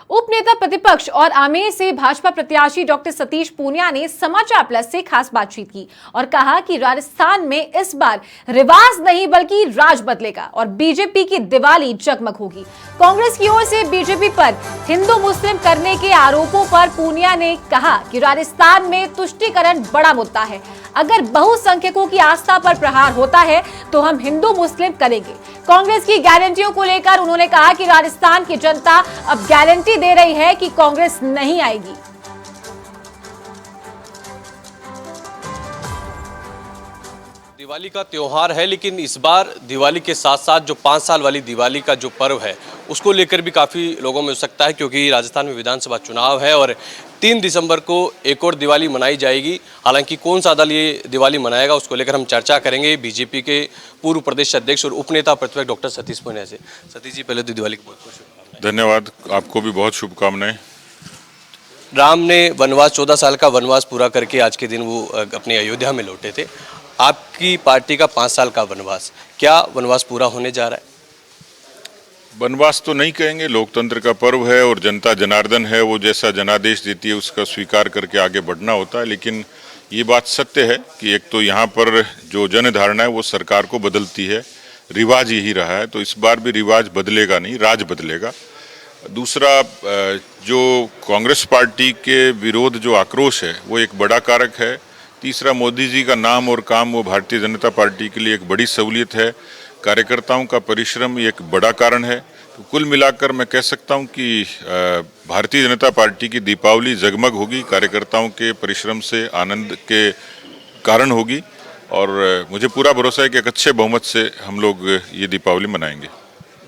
उपनेता प्रतिपक्ष और आमेर से भाजपा प्रत्याशी डॉक्टर सतीश पूनिया ने समाचार प्लस से खास बातचीत की और कहा कि राजस्थान में इस बार रिवाज नहीं बल्कि राज बदलेगा और बीजेपी की दिवाली जगमग होगी। कांग्रेस की ओर से बीजेपी पर हिंदू मुस्लिम करने के आरोपों पर पूनिया ने कहा कि राजस्थान में तुष्टीकरण बड़ा मुद्दा है। अगर बहुसंख्यकों की आस्था पर प्रहार होता है तो हम हिंदू मुस्लिम करेंगे। कांग्रेस की गारंटियों को लेकर उन्होंने कहा कि राजस्थान की जनता अब गारंटी दे रही है कि कांग्रेस नहीं आएगी। दिवाली का त्योहार है, लेकिन इस बार दिवाली के साथ साथ जो 5 साल वाली दिवाली का जो पर्व है उसको लेकर भी काफ़ी लोगों में उत्सुकता है, क्योंकि राजस्थान में विधानसभा चुनाव है और 3 दिसंबर को एक और दिवाली मनाई जाएगी। हालांकि कौन सा दल ये दिवाली मनाएगा उसको लेकर हम चर्चा करेंगे बीजेपी के पूर्व प्रदेश अध्यक्ष और उपनेता प्रतिपक्ष डॉक्टर सतीश पूनिया से। सतीश जी, पहले तो दिवाली की बहुत बहुत शुभकामनाएं। धन्यवाद, आपको भी बहुत शुभकामनाएं। राम ने वनवास 14 साल का वनवास पूरा करके आज के दिन वो अपनी अयोध्या में लौटे थे। आपकी पार्टी का 5 साल का वनवास, क्या वनवास पूरा होने जा रहा है? वनवास तो नहीं कहेंगे, लोकतंत्र का पर्व है और जनता जनार्दन है, वो जैसा जनादेश देती है उसका स्वीकार करके आगे बढ़ना होता है। लेकिन ये बात सत्य है कि एक तो यहाँ पर जो जनधारणा है वो सरकार को बदलती है, रिवाज यही रहा है, तो इस बार भी रिवाज बदलेगा नहीं, राज बदलेगा। दूसरा, जो कांग्रेस पार्टी के विरोध जो आक्रोश है वो एक बड़ा कारक है। तीसरा, मोदी जी का नाम और काम वो भारतीय जनता पार्टी के लिए एक बड़ी सहूलियत है। कार्यकर्ताओं का परिश्रम एक बड़ा कारण है। तो कुल मिलाकर मैं कह सकता हूं कि भारतीय जनता पार्टी की दीपावली जगमग होगी, कार्यकर्ताओं के परिश्रम से आनंद के कारण होगी और मुझे पूरा भरोसा है कि एक अच्छे बहुमत से हम लोग ये दीपावली मनाएंगे।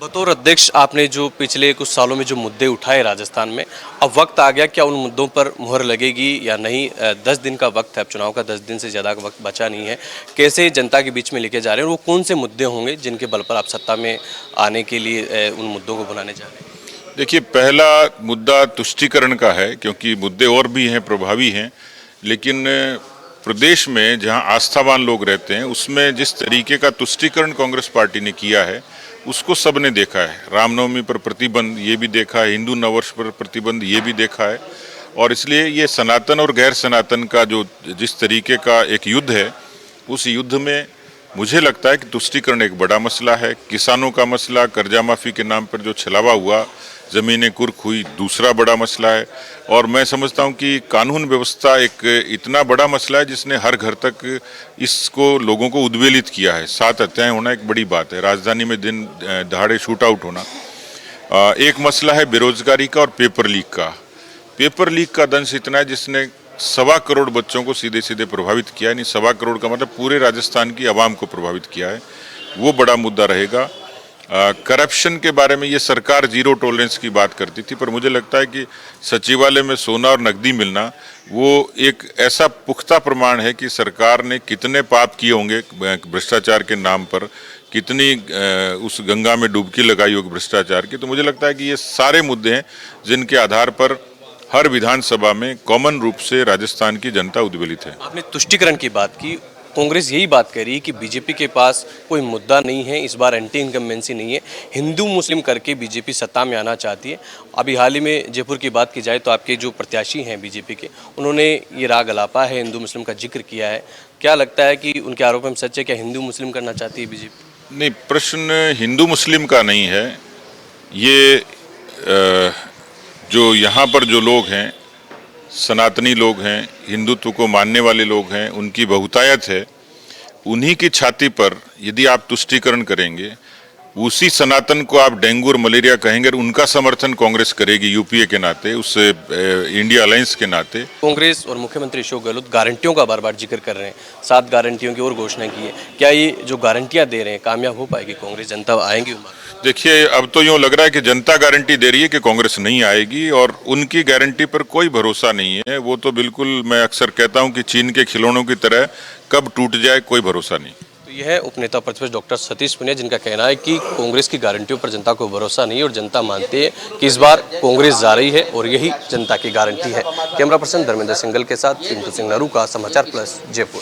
बतौर अध्यक्ष आपने जो पिछले कुछ सालों में जो मुद्दे उठाए राजस्थान में, अब वक्त आ गया, क्या उन मुद्दों पर मुहर लगेगी या नहीं? 10 दिन का वक्त है, अब चुनाव का 10 दिन से ज़्यादा का वक्त बचा नहीं है। कैसे जनता के बीच में लेके जा रहे हैं, वो कौन से मुद्दे होंगे जिनके बल पर आप सत्ता में आने के लिए उन मुद्दों को बनाने जा रहे हैं? देखिए, पहला मुद्दा तुष्टीकरण का है, क्योंकि मुद्दे और भी हैं, प्रभावी हैं, लेकिन प्रदेश में जहां आस्थावान लोग रहते हैं उसमें जिस तरीके का तुष्टीकरण कांग्रेस पार्टी ने किया है उसको सबने देखा है। रामनवमी पर प्रतिबंध ये भी देखा है, हिंदू नववर्ष पर प्रतिबंध ये भी देखा है, और इसलिए ये सनातन और गैर सनातन का जो जिस तरीके का एक युद्ध है, उस युद्ध में मुझे लगता है कि तुष्टीकरण एक बड़ा मसला है। किसानों का मसला, कर्जा माफी के नाम पर जो छलावा हुआ, ज़मीनें कुर्क हुई, दूसरा बड़ा मसला है। और मैं समझता हूं कि कानून व्यवस्था एक इतना बड़ा मसला है जिसने हर घर तक इसको लोगों को उद्वेलित किया है। 7 हत्याएं होना एक बड़ी बात है, राजधानी में दिन दहाड़े शूट आउट होना। एक मसला है बेरोजगारी का और पेपर लीक का। पेपर लीक का दंश इतना है जिसने 1.25 करोड़ बच्चों को सीधे सीधे प्रभावित किया है। नहीं, 1.25 करोड़ का मतलब पूरे राजस्थान की आवाम को प्रभावित किया है, वो बड़ा मुद्दा रहेगा। करप्शन के बारे में ये सरकार जीरो टॉलरेंस की बात करती थी, पर मुझे लगता है कि सचिवालय में सोना और नकदी मिलना वो एक ऐसा पुख्ता प्रमाण है कि सरकार ने कितने पाप किए होंगे भ्रष्टाचार के नाम पर, कितनी उस गंगा में डुबकी लगाई होगी भ्रष्टाचार की। तो मुझे लगता है कि ये सारे मुद्दे हैं जिनके आधार पर हर विधानसभा में कॉमन रूप से राजस्थान की जनता उद्वेलित है। आपने तुष्टीकरण की बात की, कांग्रेस यही बात कह रही है कि बीजेपी के पास कोई मुद्दा नहीं है, इस बार एंटी इनकम्बेंसी नहीं है, हिंदू मुस्लिम करके बीजेपी सत्ता में आना चाहती है। अभी हाल ही में जयपुर की बात की जाए तो आपके जो प्रत्याशी हैं बीजेपी के, उन्होंने ये राग अलापा है, हिंदू मुस्लिम का जिक्र किया है। क्या लगता है कि उनके आरोप में सच है? क्या हिंदू मुस्लिम करना चाहती है बीजेपी? नहीं, प्रश्न हिंदू मुस्लिम का नहीं है। ये जो यहाँ पर जो लोग हैं, सनातनी लोग हैं, हिंदुत्व को मानने वाले लोग हैं, उनकी बहुतायत है। उन्हीं की छाती पर यदि आप तुष्टीकरण करेंगे, उसी सनातन को आप डेंगू और मलेरिया कहेंगे, उनका समर्थन कांग्रेस करेगी यूपीए के नाते, उस इंडिया अलायंस के नाते। कांग्रेस और मुख्यमंत्री अशोक गहलोत गारंटियों का बार बार जिक्र कर रहे हैं, 7 गारंटियों की और घोषणा की है। क्या ये जो गारंटियां दे रहे हैं कामयाब हो पाएगी कांग्रेस? जनता आएंगी? देखिए, अब तो यूँ लग रहा है कि जनता गारंटी दे रही है कि कांग्रेस नहीं आएगी, और उनकी गारंटी पर कोई भरोसा नहीं है। वो तो बिल्कुल, मैं अक्सर कहता हूं कि चीन के खिलौनों की तरह कब टूट जाए कोई भरोसा नहीं। तो यह है उपनेता प्रतिपक्ष डॉक्टर सतीश पूनिया, जिनका कहना है कि कांग्रेस की गारंटियों पर जनता को भरोसा नहीं है और जनता मानती है कि इस बार कांग्रेस जा रही है और यही जनता की गारंटी है। कैमरा पर्सन धर्मेंद्र सिंघल के साथ पिंटू सिंह नरू का समाचार प्लस, जयपुर।